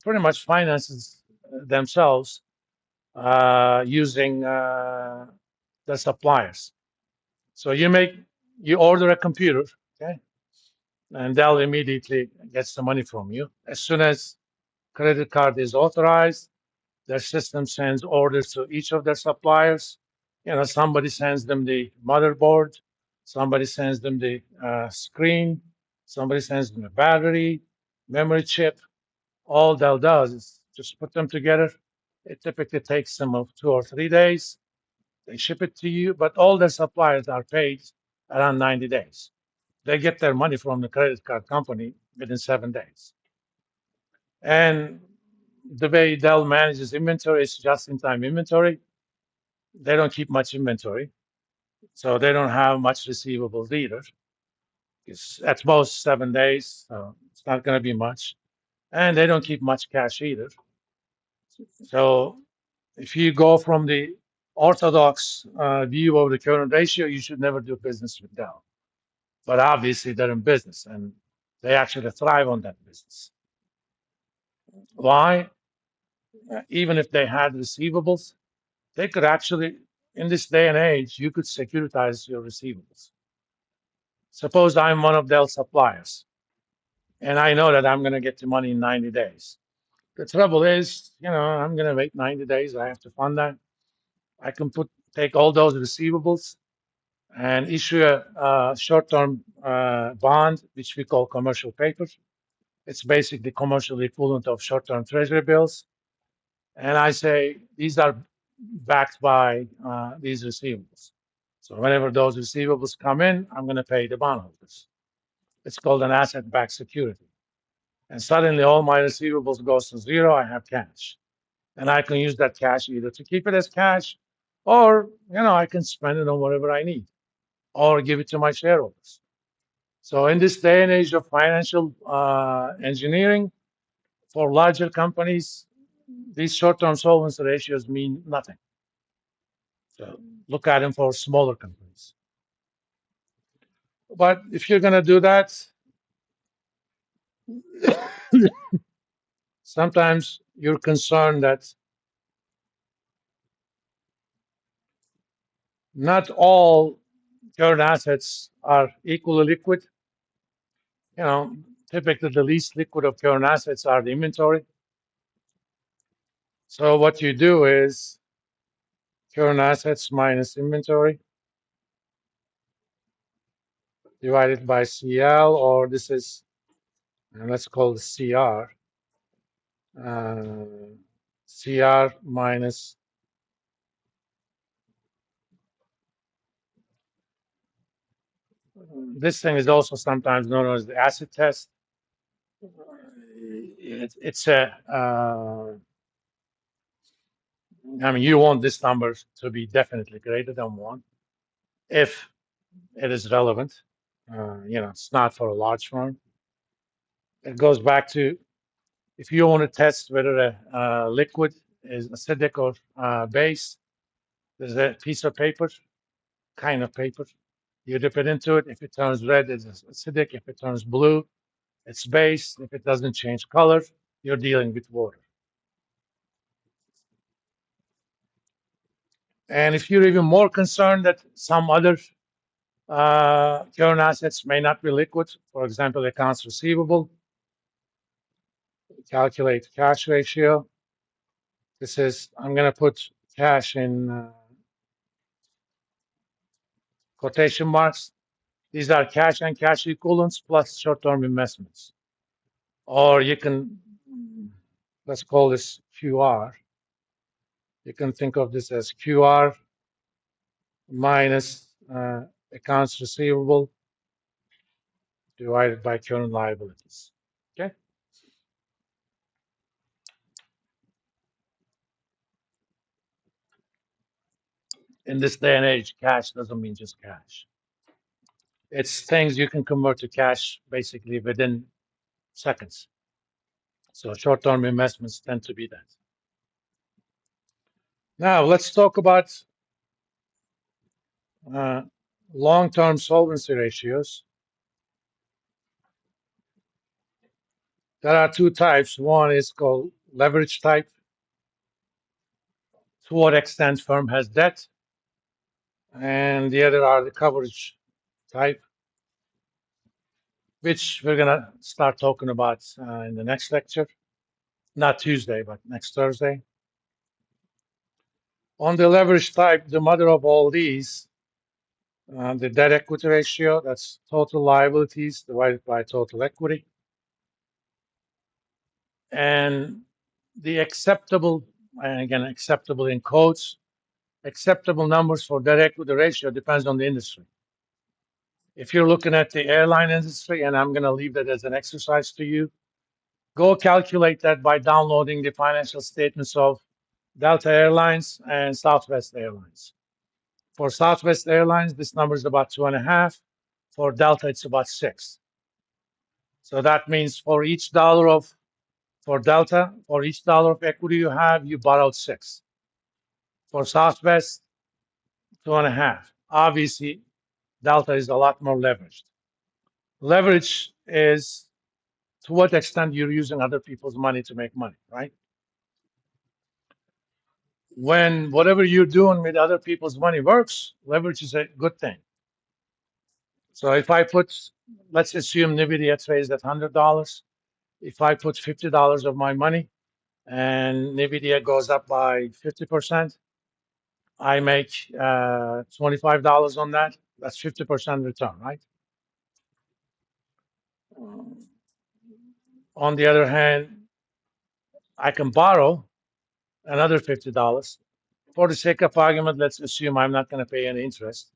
pretty much finances themselves using the suppliers. So you order a computer, okay, and Dell immediately gets the money from you. As soon as credit card is authorized, their system sends orders to each of their suppliers. Somebody sends them the motherboard, somebody sends them the screen, somebody sends them the battery, memory chip. All Dell does is just put them together. It typically takes them 2 or 3 days. They ship it to you, but all their suppliers are paid around 90 days. They get their money from the credit card company within 7 days. And the way Dell manages inventory is just-in-time inventory. They don't keep much inventory, so they don't have much receivables either. It's at most 7 days, so it's not going to be much. And they don't keep much cash either. So if you go from the orthodox view of the current ratio, you should never do business with Dell. But obviously, they're in business, and they actually thrive on that business. Why? Even if they had receivables, they could actually, in this day and age, you could securitize your receivables. Suppose I'm one of Dell's suppliers, and I know that I'm going to get the money in 90 days. The trouble is, I'm going to wait 90 days. I have to fund that. I can take all those receivables and issue a short-term bond, which we call commercial paper. It's basically commercial equivalent of short-term treasury bills. And I say these are backed by these receivables. So whenever those receivables come in, I'm going to pay the bondholders. It's called an asset-backed security. And suddenly all my receivables goes to zero. I have cash, and I can use that cash either to keep it as cash, or I can spend it on whatever I need, or give it to my shareholders. So in this day and age of financial engineering, for larger companies, these short-term solvency ratios mean nothing. So look at them for smaller companies. But if you're going to do that, sometimes you're concerned that not all current assets are equally liquid. Typically the least liquid of current assets are the inventory. So what you do is current assets minus inventory divided by CL, or this is, let's call it CR. CR minus this thing is also sometimes known as the acid test. It's you want this number to be definitely greater than 1 if it is relevant. It's not for a large firm. It goes back to if you want to test whether a liquid is acidic or base, there's a piece of paper, kind of paper. You dip it into it. If it turns red, it's acidic. If it turns blue, it's base. If it doesn't change color, you're dealing with water. And if you're even more concerned that some other current assets may not be liquid, for example, accounts receivable, calculate cash ratio. This is, I'm going to put cash in quotation marks. These are cash and cash equivalents plus short-term investments. Or you can, let's call this QR. You can think of this as QR minus accounts receivable divided by current liabilities. Okay. In this day and age, cash doesn't mean just cash. It's things you can convert to cash basically within seconds. So short-term investments tend to be that. Now let's talk about long-term solvency ratios. There are two types. One is called leverage type. To what extent firm has debt, and the other are the coverage type, which we're gonna start talking about in the next lecture. Not Tuesday, but next Thursday. On the leverage type, the mother of all these, the debt equity ratio, that's total liabilities divided by total equity. And the acceptable, and again, acceptable in quotes, acceptable numbers for debt equity ratio depends on the industry. If you're looking at the airline industry, and I'm going to leave that as an exercise to you, go calculate that by downloading the financial statements of Delta Airlines and Southwest Airlines. For Southwest Airlines, this number is about 2.5. For Delta, it's about 6. So that means for each dollar of, for Delta, for each dollar of equity you have, you borrowed 6. For Southwest, 2.5. Obviously, Delta is a lot more leveraged. Leverage is to what extent you're using other people's money to make money, right? When whatever you're doing with other people's money works, leverage is a good thing. So if I put, let's assume NVIDIA trades at $100. If I put $50 of my money and NVIDIA goes up by 50%, I make $25 on that. That's 50% return, right? On the other hand, I can borrow another $50. For the sake of argument, let's assume I'm not going to pay any interest.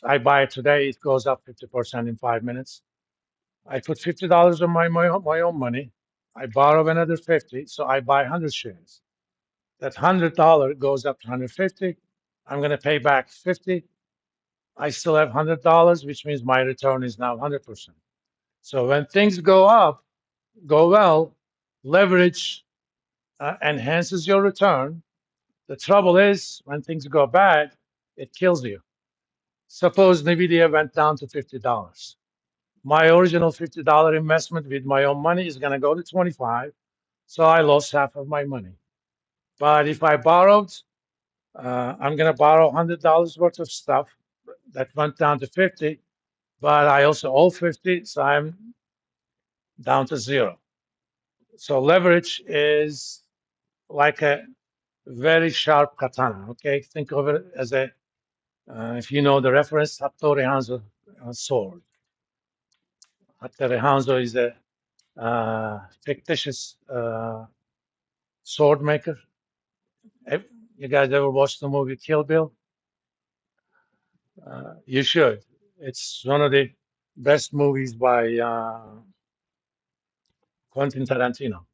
I buy it today, it goes up 50% in 5 minutes. I put $50 of my own money. I borrow another 50, so I buy 100 shares. That $100 goes up to 150. I'm going to pay back 50. I still have $100, which means my return is now 100%. So when things go up, go well, leverage enhances your return. The trouble is when things go bad, it kills you. Suppose NVIDIA went down to $50. My original $50 investment with my own money is going to go to 25. So I lost half of my money. But if I borrowed, I'm going to borrow $100 worth of stuff that went down to 50, but I also owe 50, so I'm down to 0. So leverage is like a very sharp katana. Okay, think of it as a, if you know the reference, Hattori Hanzo sword. Hattori Hanzo is a fictitious sword maker. You guys ever watched the movie Kill Bill? You should. It's one of the best movies by Quentin Tarantino.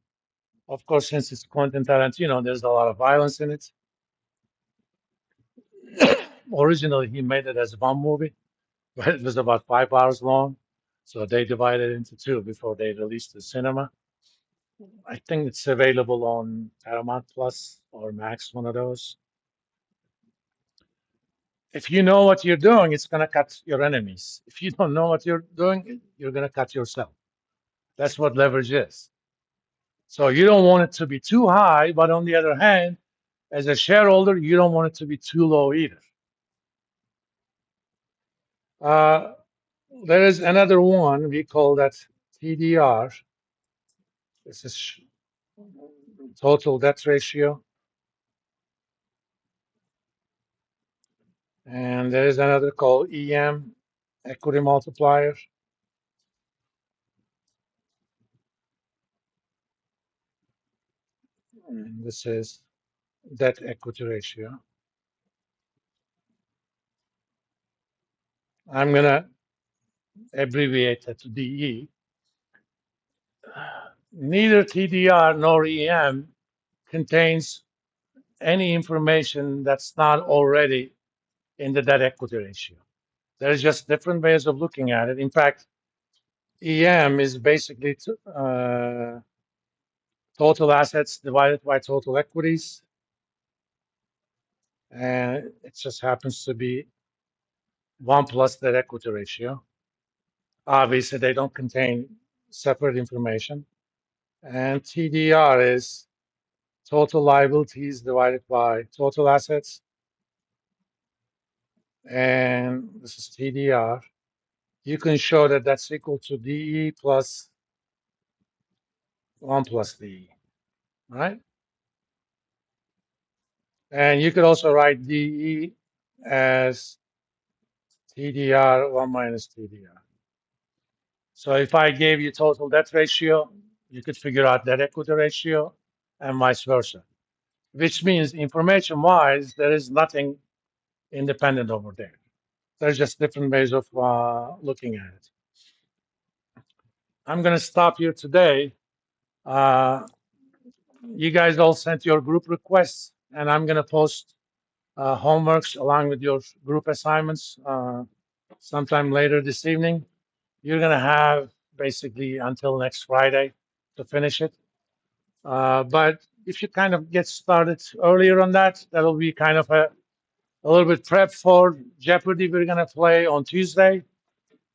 Of course, since it's Quentin Tarantino, there's a lot of violence in it. Originally, he made it as one movie, but it was about 5 hours long. So they divided it into two before they released the cinema. I think it's available on Paramount Plus or Max, one of those. If you know what you're doing, it's going to cut your enemies. If you don't know what you're doing, you're going to cut yourself. That's what leverage is. So you don't want it to be too high, but on the other hand, as a shareholder, you don't want it to be too low either. There is another one, we call that TDR. This is total debt ratio. And there is another called EM, equity multiplier. And this is debt equity ratio. I'm going to abbreviate that to DE. Neither TDR nor EM contains any information that's not already in the debt equity ratio. There's just different ways of looking at it. In fact, EM is basically total assets divided by total equities. And it just happens to be 1 plus debt equity ratio. Obviously, they don't contain separate information. And TDR is total liabilities divided by total assets. And this is TDR. You can show that that's equal to DE plus 1 plus DE, right? And you could also write DE as TDR 1 minus TDR. So if I gave you total debt ratio, you could figure out debt equity ratio and vice versa, which means information wise, there is nothing independent over there. There's just different ways of looking at it. I'm going to stop here today. Uh, you guys all sent your group requests, and I'm going to post homeworks along with your group assignments sometime later this evening. You're going to have basically until next Friday to finish it. But if you kind of get started earlier on that, that'll be kind of a little bit prep for Jeopardy we're going to play on Tuesday.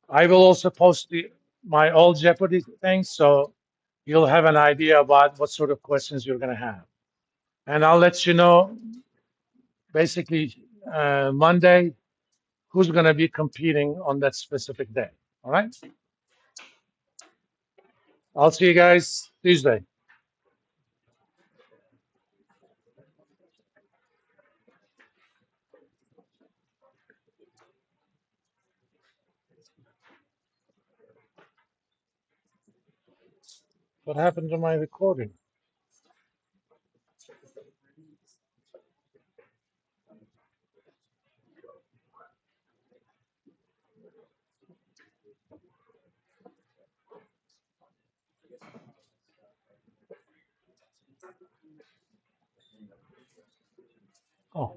I will also post my old Jeopardy things, so you'll have an idea about what sort of questions you're going to have. And I'll let you know basically Monday who's going to be competing on that specific day. All right? I'll see you guys Tuesday. What happened to my recording? Oh.